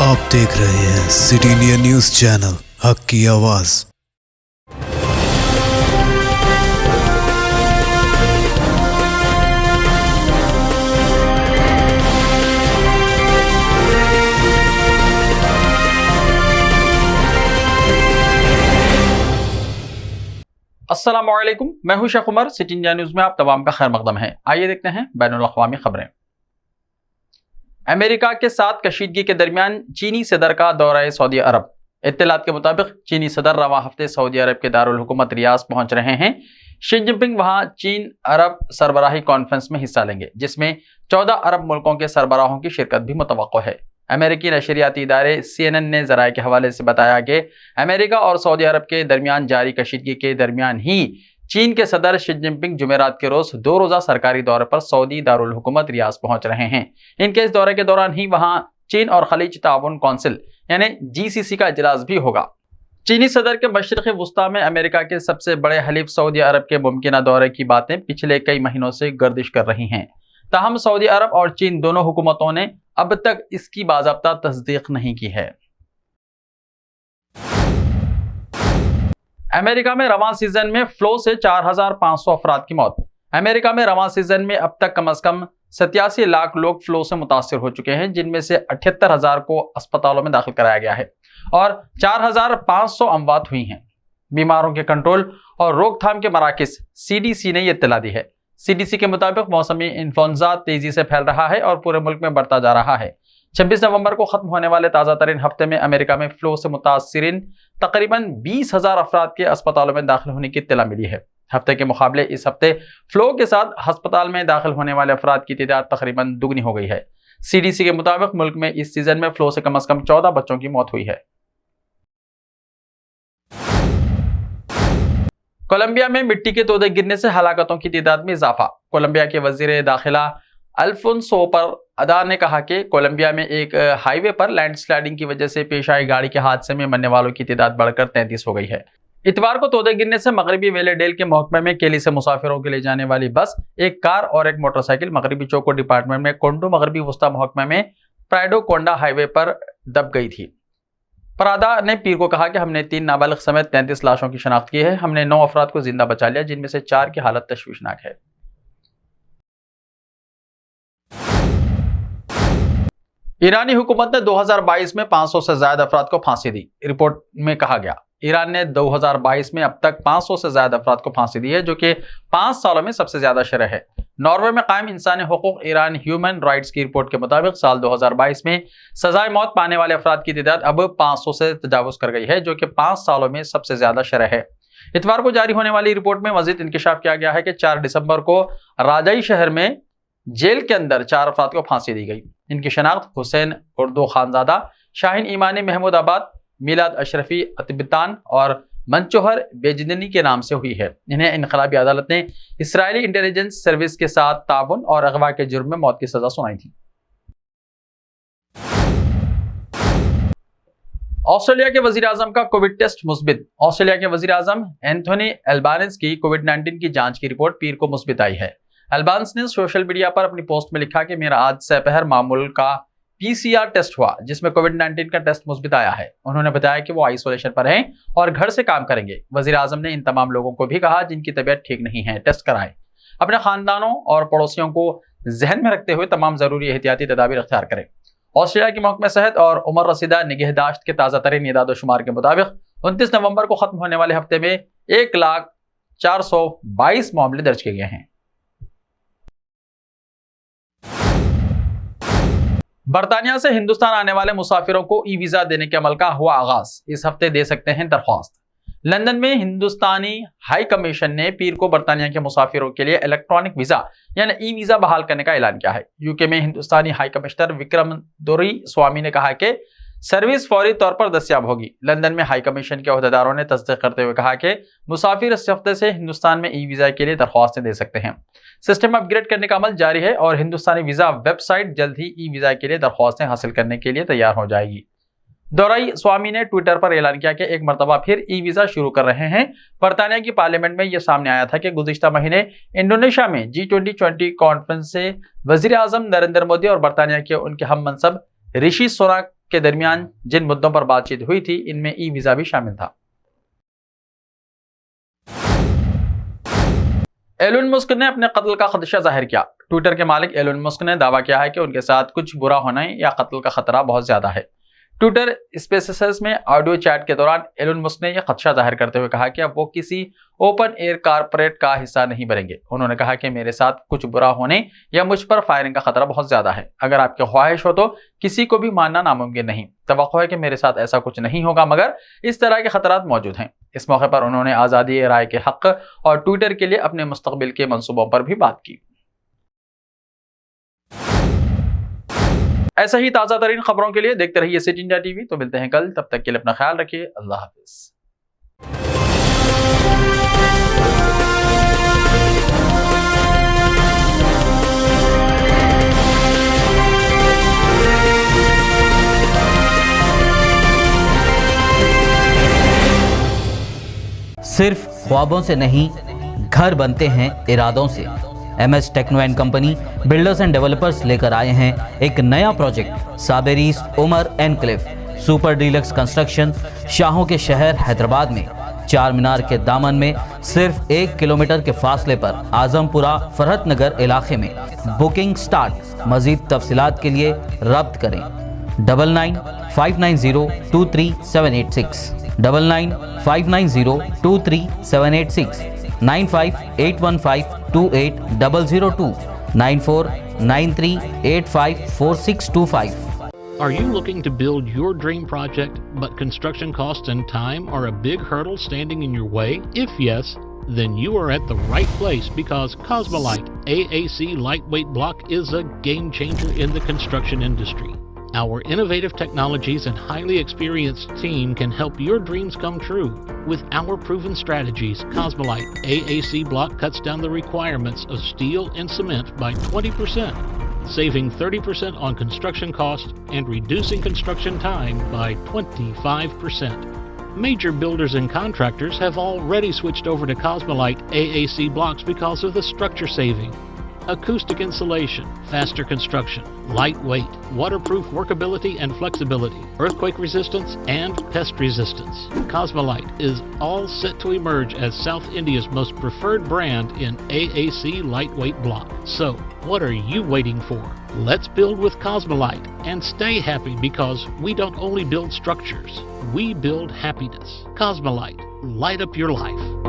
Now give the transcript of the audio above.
आप देख रहे हैं सिटी इंडिया न्यूज चैनल, हक की आवाज। अस्सलामुअलैकुम, मैं हूं Sheikh Umar. City India news में आप तमाम का खैर मकदम है। आइए देखते हैं बैनुल अक़वामी खबरें। अमेरिका के साथ कशीदगी के दरमियान चीनी सदर का दौरा सऊदी अरब। इत्तलात के मुताबिक चीनी सदर रवां हफ्ते सऊदी अरब के दारुल हुकूमत रियाद पहुंच रहे हैं। शी जिनपिंग वहां चीन अरब सरबराही कॉन्फ्रेंस में हिस्सा लेंगे, जिसमें 14 अरब मुल्कों के सरबराहों की शिरकत भी मुतवक्को है। अमेरिकी नशरियाती इदारे CNN ने ज़राए के हवाले से बताया कि अमेरिका और सऊदी अरब के दरमियान जारी कशीदगी के दरमियान ही चीन के सदर शी जिनपिंग जुमेरात के रोज 2 रोज़ा सरकारी दौरे पर सऊदी दारुल हुकूमत रियाद पहुंच रहे हैं। इनके इस दौरे के दौरान ही वहां चीन और खलीज ताउन कौंसिल यानी GCC का इजलास भी होगा। चीनी सदर के मशरिक़ी वुस्ता में अमेरिका के सबसे बड़े हलीफ सऊदी अरब के मुमकिना दौरे की बातें पिछले कई महीनों से गर्दिश कर रही हैं। ताहम सऊदी अरब और चीन दोनों हुकूमतों ने अब तक इसकी बाज़ाब्ता तस्दीक नहीं की है। अमेरिका में रवां सीजन में फ्लू से 4500 अफराद की मौत। अमेरिका में रवां सीजन में अब तक कम से कम 87 लाख लोग फ्लू से मुतासिर हो चुके हैं, जिनमें से 78,000 को अस्पतालों में दाखिल कराया गया है और 4,500 अमवात हुई हैं। बीमारों के कंट्रोल और रोकथाम के मराकज़ CDC ने यह इत्तला दी है। CDC के मुताबिक मौसमी इन्फ्लुएंजा तेजी से फैल रहा है और पूरे मुल्क में बढ़ता जा रहा है। 26 नवंबर को खत्म होने वाले ताज़ा तरीन हफ्ते में अमेरिका में फ्लू से मुतासिरीन तकरीबन 20,000 अफराद के अस्पतालों में दाखिल होने की इत्तला मिली है। हफ्ते के मुकाबले इस हफ्ते फ्लू के साथ अस्पताल में दाखिल होने वाले अफराद की तादाद तकरीबन दुगनी हो गई है। CDC के मुताबिक मुल्क में इस सीजन में फ्लू से कम 14 बच्चों की मौत हुई है। कोलंबिया में मिट्टी के तोदे गिरने से हलाकतों की तादाद में इजाफा। कोलंबिया के वजीर दाखिला अल्फोंसो पर अदा ने कहा कि कोलंबिया में एक हाईवे पर लैंडस्लाइडिंग की वजह से पेश आई गाड़ी के हादसे में मरने वालों की तादाद बढ़कर 33 हो गई है। इतवार को तोदे गिरने से मगरबी वेलेडेल के महकमे में केली से मुसाफिरों के लिए जाने वाली बस, एक कार और एक मोटरसाइकिल मगरबी चौको डिपार्टमेंट में कोंडो मगरबी वस्ता महकमे में प्राइडो कोंडा हाईवे पर दब गई थी। परादा ने पीर को कहा कि हमने 3 नाबालिग समेत 33 लाशों की शनाख्त की है। हमने 9 अफराद को जिंदा बचा लिया, जिनमें से 4 की हालत तशवीशनाक है। ईरानी हुकूमत ने 2022 में 500 से ज्यादा अफराद को फांसी दी। रिपोर्ट में कहा गया ईरान ने 2022 में अब तक 500 से ज्यादा अफराद को फांसी दी है, जो कि 5 सालों में सबसे ज्यादा शरह है। नॉर्वे में कायम इंसानी हुकूक ईरान ह्यूमन राइट्स की रिपोर्ट के मुताबिक साल 2022 में सजाए मौत पाने वाले अफराद की तादाद अब 500 से तजावुज कर गई है, जो कि 5 सालों में सबसे ज्यादा शरह है। इतवार को जारी होने वाली रिपोर्ट में मजीद इंकशाफ किया गया है कि 4 दिसंबर को राजाई शहर में जेल के अंदर 4 अफराद को फांसी दी गई। इनकी शनाख्त हुसैन उर्दू खानजादा, शाहीन ईमानी महमूदाबाद, मिलाद अशरफी अतबितान और मंचोहर बेजदनी के नाम से हुई है। इन्हें इनकलाबी अदालत ने इसराइली इंटेलिजेंस सर्विस के साथ ताउन और अगवा के जुर्म में मौत की सजा सुनाई थी। ऑस्ट्रेलिया के वजीर आजम का कोविड टेस्ट मुस्बित। ऑस्ट्रेलिया के वजीर आजम एंथोनी एल्बानेज़ की कोविड-19 की जांच की रिपोर्ट पीर को मुस्बित आई है। एल्बानेज़ ने सोशल मीडिया पर अपनी पोस्ट में लिखा कि मेरा आज दोपहर मामूल का PCR टेस्ट हुआ, जिसमें कोविड-19 का टेस्ट मुस्बित आया है। उन्होंने बताया कि वो आइसोलेशन पर हैं और घर से काम करेंगे। वजीर आजम ने इन तमाम लोगों को भी कहा जिनकी तबीयत ठीक नहीं है, टेस्ट कराएं। अपने खानदानों और पड़ोसियों को जहन में रखते हुए तमाम जरूरी एहतियाती तदाबीर इख्तियार करें। ऑस्ट्रेलिया की महकमा सेहत और उमर रसीदा निगहदाश्त के ताज़ा तरीन इदाद शुमार के मुताबिक 29 नवंबर को खत्म होने वाले हफ्ते में 1,04,22 मामले दर्ज किए गए हैं। बरतानिया से हिंदुस्तान आने वाले मुसाफिरों को ई वीजा देने के अमल का हुआ आगाज। इस हफ्ते दे सकते हैं दरख्वास्त। लंदन में हिंदुस्तानी हाई कमीशन ने पीर को बरतानिया के मुसाफिरों के लिए इलेक्ट्रॉनिक वीजा यानी ई वीजा बहाल करने का ऐलान किया है। यूके में हिंदुस्तानी हाई कमिश्नर विक्रम दोरी स्वामी ने कहा कि सर्विस फौरी तौर पर दस्तियाब होगी। लंदन में हाई कमीशन के अहदेदारों ने तस्दीक करते हुए कहा कि मुसाफिर इस हफ्ते से हिंदुस्तान में ई वीजा के लिए दरख्वास्तें दे सकते हैं। सिस्टम अपग्रेड करने का अमल जारी है और हिंदुस्तानी वीजा वेबसाइट जल्द ही ई वीजा के लिए दरख्वास्तें हासिल करने के लिए तैयार हो जाएगी। दोराई स्वामी ने ट्विटर पर ऐलान किया कि एक मरतबा फिर ई वीजा शुरू कर रहे हैं। बरतानिया की पार्लियामेंट में यह सामने आया था कि गुज़िश्ता महीने इंडोनेशिया में G20 कॉन्फ्रेंस से वजीर आजम नरेंद्र मोदी और बरतानिया के उनके हम मनसब ऋषि सुनाक کے درمیان جن مدوں پر بات چیت ہوئی تھی ان میں ای ویزا بھی شامل تھا۔ ایلون مسک نے اپنے قتل کا خدشہ ظاہر کیا۔ ٹویٹر کے مالک ایلون مسک نے دعویٰ کیا ہے کہ ان کے ساتھ کچھ برا ہونے یا قتل کا خطرہ بہت زیادہ ہے۔ ٹویٹر اسپیسز میں آڈیو چیٹ کے دوران ایلون مسک نے یہ خدشہ ظاہر کرتے ہوئے کہا کہ اب وہ کسی اوپن ایئر کارپوریٹ کا حصہ نہیں بنیں گے۔ انہوں نے کہا کہ میرے ساتھ کچھ برا ہونے یا مجھ پر فائرنگ کا خطرہ بہت زیادہ ہے۔ اگر آپ کی خواہش ہو تو کسی کو بھی ماننا ناممکن نہیں۔ توقع ہے کہ میرے ساتھ ایسا کچھ نہیں ہوگا، مگر اس طرح کے خطرات موجود ہیں۔ اس موقع پر انہوں نے آزادی رائے کے حق اور ٹویٹر کے لیے اپنے مستقبل کے منصوبوں پر بھی بات کی۔ ایسا ہی تازہ ترین خبروں کے لیے دیکھتے رہیے سٹی انڈیا ٹی وی۔ تو ملتے ہیں کل، تب تک کے لیے اپنا خیال رکھیے۔ اللہ حافظ۔ صرف خوابوں سے نہیں، گھر بنتے ہیں ارادوں سے۔ M S techno and company builders and developers لے کر آئے ہیں ایک نیا project, Sabri's Umar enclave super deluxe construction, شاہوں کے شہر حیدرآباد میں، چار مینار کے دامن میں، صرف 1 کلومیٹر کے فاصلے پر، اعظم پورہ فرحت نگر علاقے میں۔ Booking start. مزید تفصیلات کے لیے رابطہ کریں 9959023786 9959023786 9581528002 9493854625. Are you looking to build your dream project, but construction costs and time are a big hurdle standing in your way? If yes, then you are at the right place, because Cosmolite AAC lightweight block is a game changer in the construction industry. Our innovative technologies and highly experienced team can help your dreams come true. With our proven strategies, Cosmolite AAC block cuts down the requirements of steel and cement by 20%, saving 30% on construction costs and reducing construction time by 25%. Major builders and contractors have already switched over to Cosmolite AAC blocks because of the structure saving. Acoustic insulation, faster construction, lightweight, waterproof workability and flexibility, earthquake resistance, and pest resistance. Cosmolite is all set to emerge as South India's most preferred brand in AAC lightweight block. So, what are you waiting for? Let's build with Cosmolite and stay happy, because we don't only build structures, we build happiness. Cosmolite, light up your life.